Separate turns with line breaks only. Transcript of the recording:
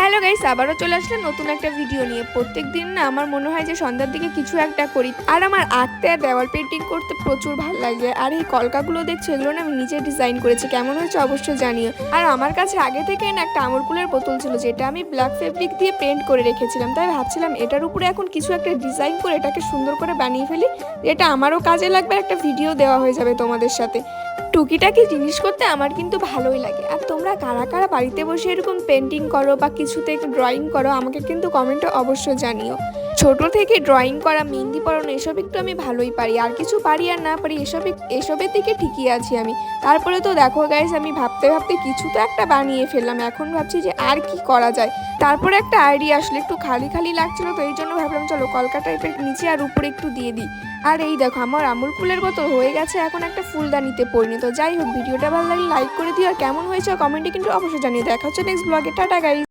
Hello guys, আবারও চলে আসলাম নতুন একটা ভিডিও নিয়ে। প্রত্যেক দিন না আমার মনে হয় যে সন্ধ্যার দিকে কিছু একটা করি। আর আমার আঁকতে আর দেওয়াল পেন্টিং করতে প্রচুর ভালো লাগে। আর এই কলকাগুলো দেখছো, এগুলো না আমি নিজে ডিজাইন করেছি। কেমন হয়েছে অবশ্যই জানিও। আর আমার কাছে আগে থেকে না একটা আমরকুলের বোতল ছিল, যেটা আমি ব্ল্যাক ফেব্রিক দিয়ে পেন্ট করে রেখেছিলাম। তাই ভাবছিলাম এটার উপরে এখন কিছু একটা ডিজাইন করে এটাকে সুন্দর করে বানিয়ে ফেলি, যেটা আমারও কাজে লাগবে, একটা ভিডিও দেওয়া হয়ে যাবে তোমাদের সাথে। টুকিটাকি জিনিস করতে আমার কিন্তু ভালোই লাগে। আর তোমরা কারা কারা বাড়িতে বসে এরকম পেন্টিং করো বা কিছুতে ড্রয়িং করো, আমাকে কিন্তু কমেন্টে অবশ্যই জানিও। ছোট থেকে ড্রয়িং করা, মেহেন্দি পড়ানো এসব একটু আমি ভালোই পারি। আর কিছু পারি আর না পারি, এসবের দিকে ঠিকই আছি আমি। তারপরে তো দেখো গাইস, আমি ভাবতে ভাবতে কিছু তো একটা বানিয়ে ফেললাম। এখন ভাবছি যে আর কি করা যায়। তারপরে একটা আইডিয়া আসলে, একটু খালি খালি লাগছিল, তো এই জন্য ভাবলাম চলো কলকা টাইপের নিচে আর উপরে একটু দিয়ে দিই। আর এই দেখো, আমার আমুল ফুলের বোতল হয়ে গেছে এখন একটা ফুলদানিতে পরিণত। যাই হোক, ভিডিওটা ভালো লাগলে লাইক করে দিও, আর কেমন হয়েছে কমেন্টে কিন্তু অবশ্যই জানিয়ে। দেখা হচ্ছে নেক্সট ব্লগে। Tata guys.